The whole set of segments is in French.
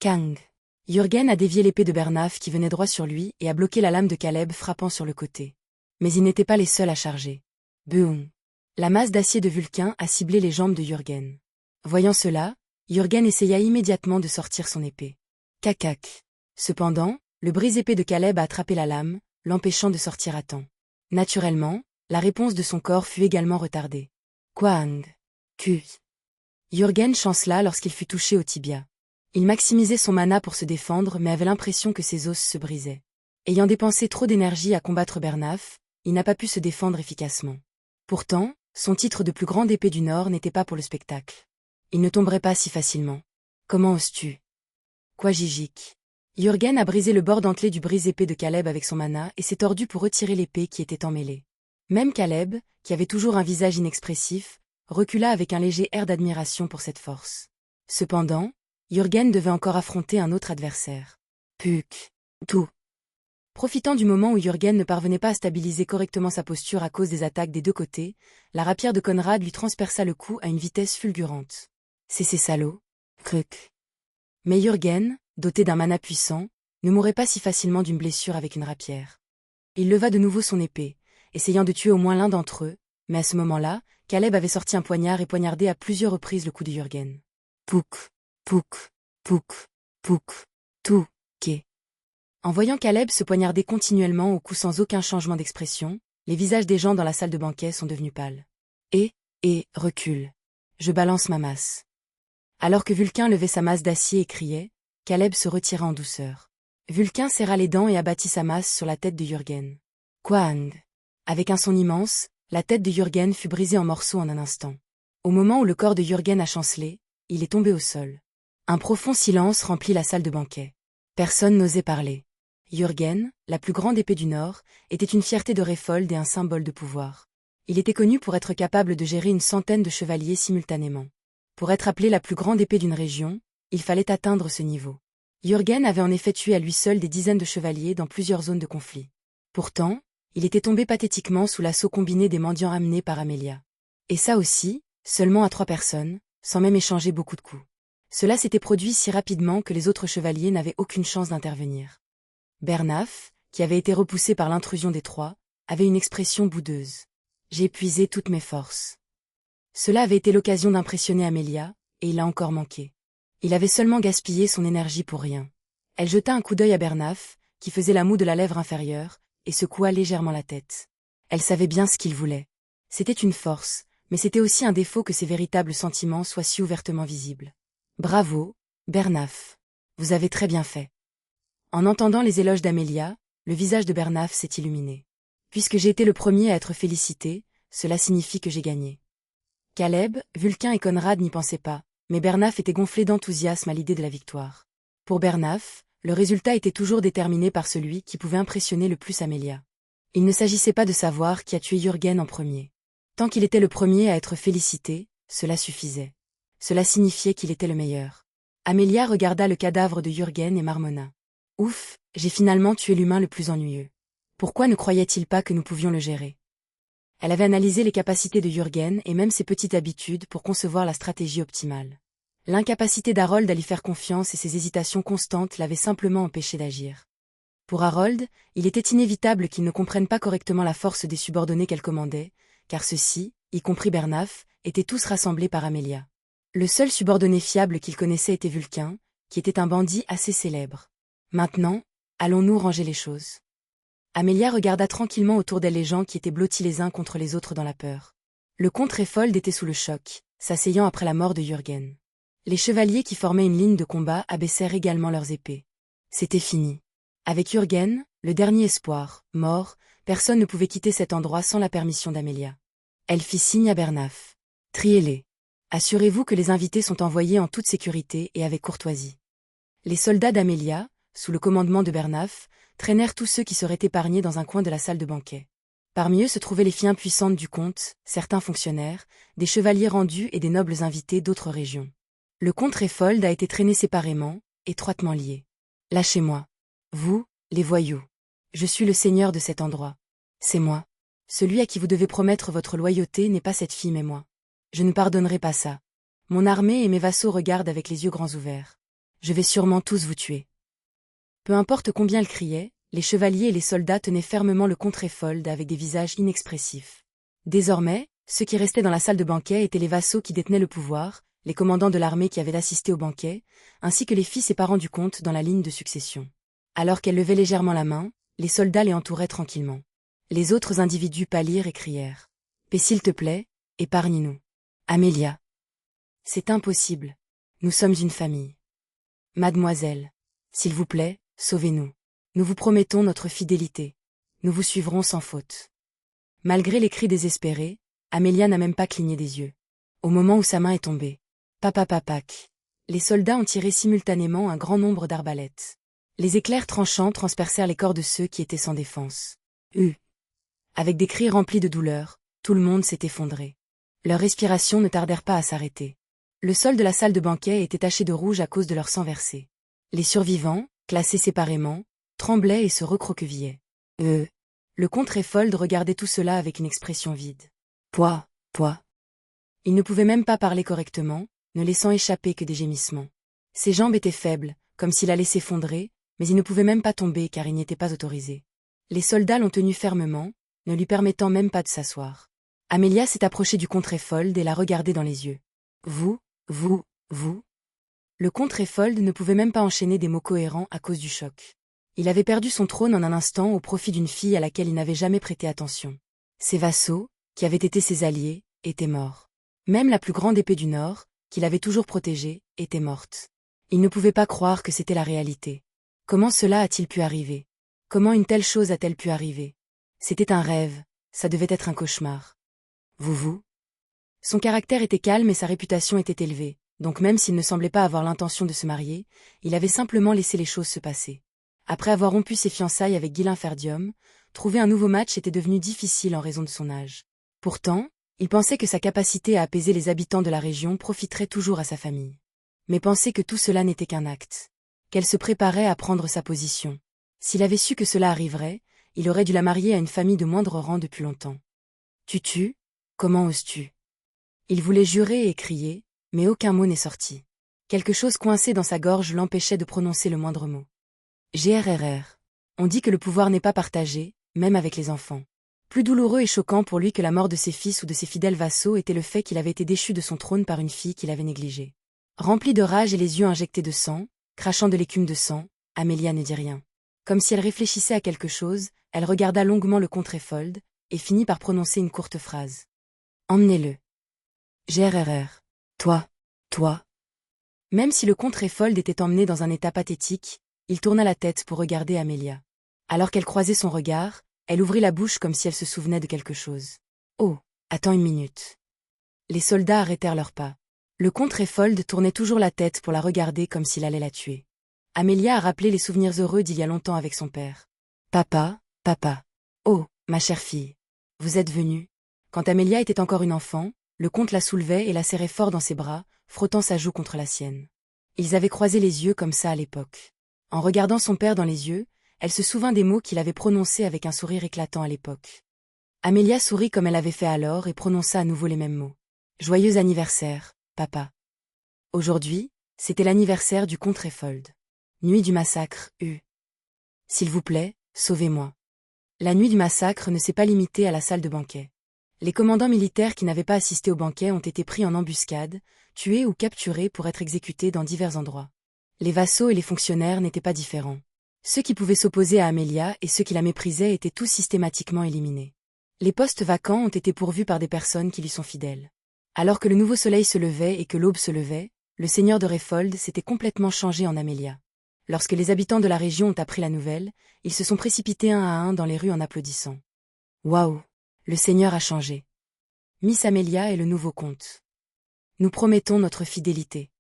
Kang. Jürgen a dévié l'épée de Bernaf qui venait droit sur lui et a bloqué la lame de Caleb frappant sur le côté. Mais ils n'étaient pas les seuls à charger. Boum. La masse d'acier de Vulcain a ciblé les jambes de Jürgen. Voyant cela, Jürgen essaya immédiatement de sortir son épée. Cacac. Cependant, le brise-épée de Caleb a attrapé la lame, l'empêchant de sortir à temps. Naturellement, la réponse de son corps fut également retardée. Quang. Q. Jürgen chancela lorsqu'il fut touché au tibia. Il maximisait son mana pour se défendre mais avait l'impression que ses os se brisaient. Ayant dépensé trop d'énergie à combattre Bernaf, il n'a pas pu se défendre efficacement. Pourtant, son titre de plus grande épée du Nord n'était pas pour le spectacle. Il ne tomberait pas si facilement. Comment oses-tu? Quoi Gigik? Jürgen a brisé le bord dentelé du brise-épée de Caleb avec son mana et s'est tordu pour retirer l'épée qui était emmêlée. Même Caleb, qui avait toujours un visage inexpressif, recula avec un léger air d'admiration pour cette force. Cependant, Jürgen devait encore affronter un autre adversaire. Puck. Tout. Profitant du moment où Jürgen ne parvenait pas à stabiliser correctement sa posture à cause des attaques des deux côtés, la rapière de Conrad lui transperça le cou à une vitesse fulgurante. C'est ces salauds. Cruc. Mais Jürgen, doté d'un mana puissant, ne mourrait pas si facilement d'une blessure avec une rapière. Il leva de nouveau son épée, essayant de tuer au moins l'un d'entre eux, mais à ce moment-là, Caleb avait sorti un poignard et poignardé à plusieurs reprises le cou de Jürgen. Pouk, pouk, pouk, pouk, tout, quai. En voyant Caleb se poignarder continuellement au cou sans aucun changement d'expression, les visages des gens dans la salle de banquet sont devenus pâles. Recule. Je balance ma masse. Alors que Vulcain levait sa masse d'acier et criait, Caleb se retira en douceur. Vulcain serra les dents et abattit sa masse sur la tête de Jürgen. Quang. Avec un son immense, la tête de Jürgen fut brisée en morceaux en un instant. Au moment où le corps de Jürgen a chancelé, il est tombé au sol. Un profond silence remplit la salle de banquet. Personne n'osait parler. Jürgen, la plus grande épée du Nord, était une fierté de Réfold et un symbole de pouvoir. Il était connu pour être capable de gérer une centaine de chevaliers simultanément. Pour être appelé la plus grande épée d'une région, il fallait atteindre ce niveau. Jürgen avait en effet tué à lui seul des dizaines de chevaliers dans plusieurs zones de conflit. Pourtant, il était tombé pathétiquement sous l'assaut combiné des mendiants amenés par Amelia. Et ça aussi, seulement à 3 personnes, sans même échanger beaucoup de coups. Cela s'était produit si rapidement que les autres chevaliers n'avaient aucune chance d'intervenir. Bernaf, qui avait été repoussé par l'intrusion des 3, avait une expression boudeuse. J'ai épuisé toutes mes forces. Cela avait été l'occasion d'impressionner Amelia, et il a encore manqué. Il avait seulement gaspillé son énergie pour rien. Elle jeta un coup d'œil à Bernaf, qui faisait la moue de la lèvre inférieure, et secoua légèrement la tête. Elle savait bien ce qu'il voulait. C'était une force, mais c'était aussi un défaut que ses véritables sentiments soient si ouvertement visibles. Bravo, Bernaf. Vous avez très bien fait. En entendant les éloges d'Amelia, le visage de Bernaf s'est illuminé. Puisque j'ai été le premier à être félicité, cela signifie que j'ai gagné. Caleb, Vulcain et Conrad n'y pensaient pas, mais Bernaf était gonflé d'enthousiasme à l'idée de la victoire. Pour Bernaf, le résultat était toujours déterminé par celui qui pouvait impressionner le plus Amelia. Il ne s'agissait pas de savoir qui a tué Jürgen en premier. Tant qu'il était le premier à être félicité, cela suffisait. Cela signifiait qu'il était le meilleur. Amelia regarda le cadavre de Jürgen et marmonna. Ouf, j'ai finalement tué l'humain le plus ennuyeux. Pourquoi ne croyait-il pas que nous pouvions le gérer? Elle avait analysé les capacités de Jürgen et même ses petites habitudes pour concevoir la stratégie optimale. L'incapacité d'Harold à lui faire confiance et ses hésitations constantes l'avaient simplement empêché d'agir. Pour Harold, il était inévitable qu'il ne comprenne pas correctement la force des subordonnés qu'elle commandait, car ceux-ci, y compris Bernaf, étaient tous rassemblés par Amelia. Le seul subordonné fiable qu'il connaissait était Vulcain, qui était un bandit assez célèbre. Maintenant, allons-nous ranger les choses? Amelia regarda tranquillement autour d'elle les gens qui étaient blottis les uns contre les autres dans la peur. Le comte Réfold était sous le choc, s'asseyant après la mort de Jürgen. Les chevaliers qui formaient une ligne de combat abaissèrent également leurs épées. C'était fini. Avec Jürgen, le dernier espoir, mort, personne ne pouvait quitter cet endroit sans la permission d'Amelia. Elle fit signe à Bernaf. Triez-les. Assurez-vous que les invités sont envoyés en toute sécurité et avec courtoisie. Les soldats d'Amelia, sous le commandement de Bernaf, traînèrent tous ceux qui seraient épargnés dans un coin de la salle de banquet. Parmi eux se trouvaient les filles impuissantes du comte, certains fonctionnaires, des chevaliers rendus et des nobles invités d'autres régions. Le comte Réfold a été traîné séparément, étroitement lié. Lâchez-moi. Vous, les voyous. Je suis le seigneur de cet endroit. C'est moi. Celui à qui vous devez promettre votre loyauté n'est pas cette fille mais moi. Je ne pardonnerai pas ça. Mon armée et mes vassaux regardent avec les yeux grands ouverts. Je vais sûrement tous vous tuer. Peu importe combien elle criait, les chevaliers et les soldats tenaient fermement le comte Réfold avec des visages inexpressifs. Désormais, ceux qui restaient dans la salle de banquet étaient les vassaux qui détenaient le pouvoir, les commandants de l'armée qui avaient assisté au banquet, ainsi que les fils et parents du comte dans la ligne de succession. Alors qu'elle levait légèrement la main, les soldats les entouraient tranquillement. Les autres individus pâlirent et crièrent. « Paix s'il te plaît, épargne-nous. Amélia. C'est impossible. Nous sommes une famille. Mademoiselle. S'il vous plaît, sauvez-nous. Nous vous promettons notre fidélité. Nous vous suivrons sans faute. » Malgré les cris désespérés, Amélia n'a même pas cligné des yeux. Au moment où sa main est tombée. Papapapac. Les soldats ont tiré simultanément un grand nombre d'arbalètes. Les éclairs tranchants transpercèrent les corps de ceux qui étaient sans défense. Avec des cris remplis de douleur, tout le monde s'est effondré. Leurs respirations ne tardèrent pas à s'arrêter. Le sol de la salle de banquet était taché de rouge à cause de leur sang versé. Les survivants, classés séparément, tremblaient et se recroquevillaient. Le comte Réfold regardait tout cela avec une expression vide. Poids. Il ne pouvait même pas parler correctement, ne laissant échapper que des gémissements. Ses jambes étaient faibles, comme s'il allait s'effondrer, mais il ne pouvait même pas tomber car il n'y était pas autorisé. Les soldats l'ont tenu fermement, ne lui permettant même pas de s'asseoir. Amélia s'est approchée du comte Réfold et l'a regardé dans les yeux. Vous. Le comte Réfold ne pouvait même pas enchaîner des mots cohérents à cause du choc. Il avait perdu son trône en un instant au profit d'une fille à laquelle il n'avait jamais prêté attention. Ses vassaux, qui avaient été ses alliés, étaient morts. Même la plus grande épée du Nord, qu'il avait toujours protégée, était morte. Il ne pouvait pas croire que c'était la réalité. Comment cela a-t-il pu arriver? Comment une telle chose a-t-elle pu arriver? C'était un rêve, ça devait être un cauchemar. Vous. Son caractère était calme et sa réputation était élevée, donc même s'il ne semblait pas avoir l'intention de se marier, il avait simplement laissé les choses se passer. Après avoir rompu ses fiançailles avec Ghislain Ferdium, trouver un nouveau match était devenu difficile en raison de son âge. Pourtant, il pensait que sa capacité à apaiser les habitants de la région profiterait toujours à sa famille. Mais penser que tout cela n'était qu'un acte. Qu'elle se préparait à prendre sa position. S'il avait su que cela arriverait, il aurait dû la marier à une famille de moindre rang depuis longtemps. Tu tues? Comment oses-tu? Il voulait jurer et crier, mais aucun mot n'est sorti. Quelque chose coincé dans sa gorge l'empêchait de prononcer le moindre mot. Grrr. On dit que le pouvoir n'est pas partagé, même avec les enfants. Plus douloureux et choquant pour lui que la mort de ses fils ou de ses fidèles vassaux était le fait qu'il avait été déchu de son trône par une fille qu'il avait négligée. Remplie de rage et les yeux injectés de sang, crachant de l'écume de sang, Amélia ne dit rien. Comme si elle réfléchissait à quelque chose, elle regarda longuement le comte Réfold, et finit par prononcer une courte phrase. Emmenez-le. Grrr. Toi. Même si le comte Réfold était emmené dans un état pathétique, il tourna la tête pour regarder Amélia. Alors qu'elle croisait son regard, elle ouvrit la bouche comme si elle se souvenait de quelque chose. Oh, attends une minute. Les soldats arrêtèrent leurs pas. Le comte Réfold tournait toujours la tête pour la regarder comme s'il allait la tuer. Amélia a rappelé les souvenirs heureux d'il y a longtemps avec son père. Papa. Oh, ma chère fille. Vous êtes venue. Quand Amélia était encore une enfant, le comte la soulevait et la serrait fort dans ses bras, frottant sa joue contre la sienne. Ils avaient croisé les yeux comme ça à l'époque. En regardant son père dans les yeux, elle se souvint des mots qu'il avait prononcés avec un sourire éclatant à l'époque. Amélia sourit comme elle avait fait alors et prononça à nouveau les mêmes mots. Joyeux anniversaire, papa. Aujourd'hui, c'était l'anniversaire du comte Réfold. Nuit du massacre, S'il vous plaît, sauvez-moi. La nuit du massacre ne s'est pas limitée à la salle de banquet. Les commandants militaires qui n'avaient pas assisté au banquet ont été pris en embuscade, tués ou capturés pour être exécutés dans divers endroits. Les vassaux et les fonctionnaires n'étaient pas différents. Ceux qui pouvaient s'opposer à Amélia et ceux qui la méprisaient étaient tous systématiquement éliminés. Les postes vacants ont été pourvus par des personnes qui lui sont fidèles. Alors que le nouveau soleil se levait et que l'aube se levait, le seigneur de Réfold s'était complètement changé en Amélia. Lorsque les habitants de la région ont appris la nouvelle, ils se sont précipités un à un dans les rues en applaudissant. Waouh! Le seigneur a changé. Miss Amélia est le nouveau comte. Nous promettons notre fidélité.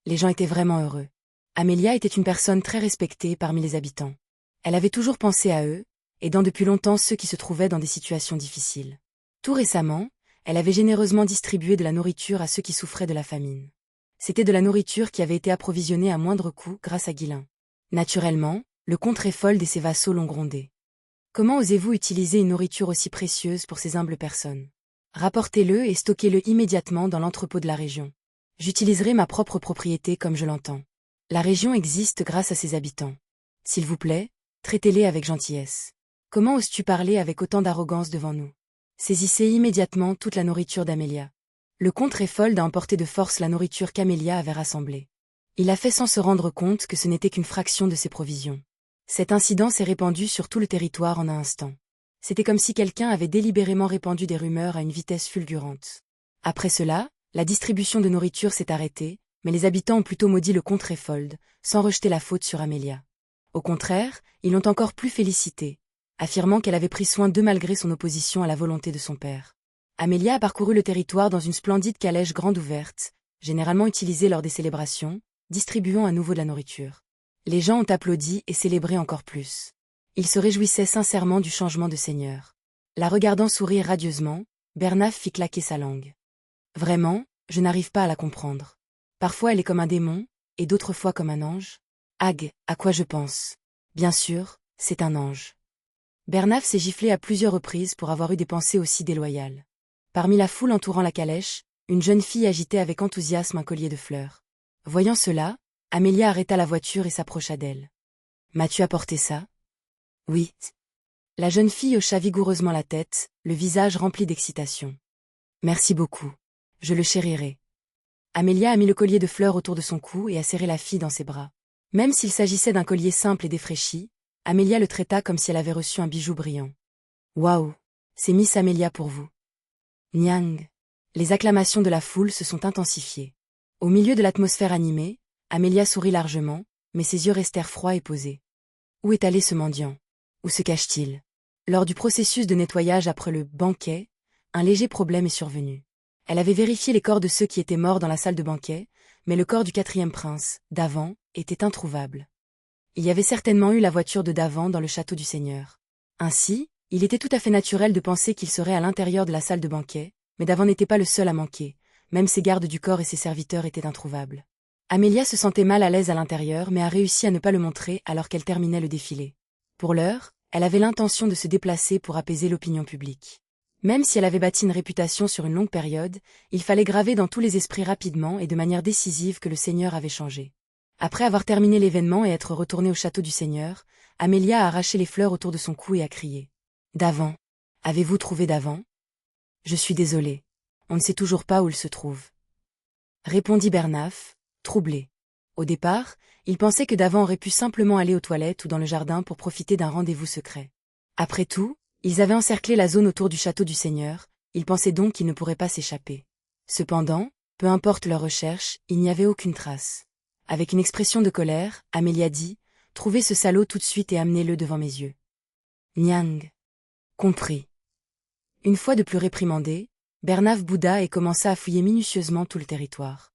Les gens étaient vraiment heureux. Amélia était une personne très respectée parmi les habitants. Elle avait toujours pensé à eux, aidant depuis longtemps ceux qui se trouvaient dans des situations difficiles. Tout récemment, elle avait généreusement distribué de la nourriture à ceux qui souffraient de la famine. C'était de la nourriture qui avait été approvisionnée à moindre coût grâce à Ghislain. Naturellement, le comte Réfold et ses vassaux l'ont grondé. Comment osez-vous utiliser une nourriture aussi précieuse pour ces humbles personnes? Rapportez-le et stockez-le immédiatement dans l'entrepôt de la région. J'utiliserai ma propre propriété comme je l'entends. La région existe grâce à ses habitants. S'il vous plaît, traitez-les avec gentillesse. Comment oses-tu parler avec autant d'arrogance devant nous? Saisissez immédiatement toute la nourriture d'Amelia. Le comte Réfold a emporté de force la nourriture qu'Amelia avait rassemblée. Il a fait sans se rendre compte que ce n'était qu'une fraction de ses provisions. Cet incident s'est répandu sur tout le territoire en un instant. C'était comme si quelqu'un avait délibérément répandu des rumeurs à une vitesse fulgurante. Après cela, la distribution de nourriture s'est arrêtée, mais les habitants ont plutôt maudit le comte Réfold, sans rejeter la faute sur Amelia. Au contraire, ils l'ont encore plus félicitée, affirmant qu'elle avait pris soin d'eux malgré son opposition à la volonté de son père. Amelia a parcouru le territoire dans une splendide calèche grande ouverte, généralement utilisée lors des célébrations, distribuant à nouveau de la nourriture. Les gens ont applaudi et célébré encore plus. Ils se réjouissaient sincèrement du changement de seigneur. La regardant sourire radieusement, Bernaf fit claquer sa langue. Vraiment, je n'arrive pas à la comprendre. Parfois elle est comme un démon, et d'autres fois comme un ange. Ag, à quoi je pense? Bien sûr, c'est un ange. Bernaf s'est giflé à plusieurs reprises pour avoir eu des pensées aussi déloyales. Parmi la foule entourant la calèche, une jeune fille agitait avec enthousiasme un collier de fleurs. Voyant cela, Amelia arrêta la voiture et s'approcha d'elle. « M'as-tu apporté ça? » « Oui. » La jeune fille hocha vigoureusement la tête, le visage rempli d'excitation. « Merci beaucoup. Je le chérirai. » Amelia a mis le collier de fleurs autour de son cou et a serré la fille dans ses bras. Même s'il s'agissait d'un collier simple et défraîchi, Amelia le traita comme si elle avait reçu un bijou brillant. « Waouh! C'est Miss Amelia pour vous. » Nyang. Les acclamations de la foule se sont intensifiées. Au milieu de l'atmosphère animée, Amelia sourit largement, mais ses yeux restèrent froids et posés. Où est allé ce mendiant? Où se cache-t-il? Lors du processus de nettoyage après le banquet, un léger problème est survenu. Elle avait vérifié les corps de ceux qui étaient morts dans la salle de banquet, mais le corps du 4e prince, Davant, était introuvable. Il y avait certainement eu la voiture de Davant dans le château du seigneur. Ainsi, il était tout à fait naturel de penser qu'il serait à l'intérieur de la salle de banquet, mais Davant n'était pas le seul à manquer, même ses gardes du corps et ses serviteurs étaient introuvables. Amelia se sentait mal à l'aise à l'intérieur mais a réussi à ne pas le montrer alors qu'elle terminait le défilé. Pour l'heure, elle avait l'intention de se déplacer pour apaiser l'opinion publique. Même si elle avait bâti une réputation sur une longue période, il fallait graver dans tous les esprits rapidement et de manière décisive que le seigneur avait changé. Après avoir terminé l'événement et être retournée au château du seigneur, Amelia a arraché les fleurs autour de son cou et a crié. « Davant. Avez-vous trouvé Davant? Je suis désolée. On ne sait toujours pas où il se trouve. » Répondit Bernaf, troublé. Au départ, il pensait que Davant aurait pu simplement aller aux toilettes ou dans le jardin pour profiter d'un rendez-vous secret. Après tout, ils avaient encerclé la zone autour du château du seigneur, il pensait donc qu'il ne pourrait pas s'échapper. Cependant, peu importe leur recherche, il n'y avait aucune trace. Avec une expression de colère, Amelia dit « Trouvez ce salaud tout de suite et amenez-le devant mes yeux. » Nyang. Compris. Une fois de plus réprimandé, Bernaf bouda et commença à fouiller minutieusement tout le territoire.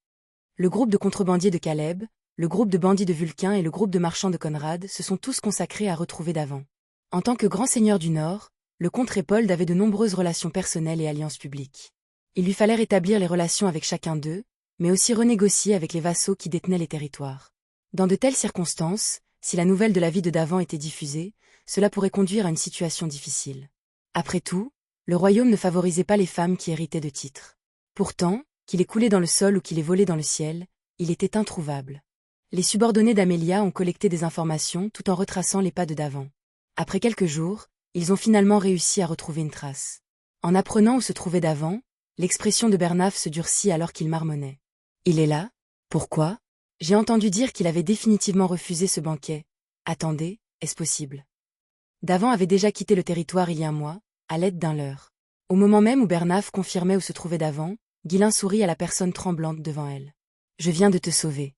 Le groupe de contrebandiers de Caleb, le groupe de bandits de Vulcain et le groupe de marchands de Conrad se sont tous consacrés à retrouver Davant. En tant que grand seigneur du Nord, le comte Répold avait de nombreuses relations personnelles et alliances publiques. Il lui fallait rétablir les relations avec chacun d'eux, mais aussi renégocier avec les vassaux qui détenaient les territoires. Dans de telles circonstances, si la nouvelle de la vie de Davant était diffusée, cela pourrait conduire à une situation difficile. Après tout, le royaume ne favorisait pas les femmes qui héritaient de titres. Pourtant, qu'il ait coulé dans le sol ou qu'il ait volé dans le ciel, il était introuvable. Les subordonnés d'Amelia ont collecté des informations tout en retraçant les pas de Davant. Après quelques jours, ils ont finalement réussi à retrouver une trace. En apprenant où se trouvait Davant, l'expression de Bernaf se durcit alors qu'il marmonnait. « Il est là? Pourquoi? J'ai entendu dire qu'il avait définitivement refusé ce banquet. Attendez, est-ce possible? » Davant avait déjà quitté le territoire il y a un mois, à l'aide d'un leurre. Au moment même où Bernaf confirmait où se trouvait Davant, Guilain sourit à la personne tremblante devant elle. « Je viens de te sauver.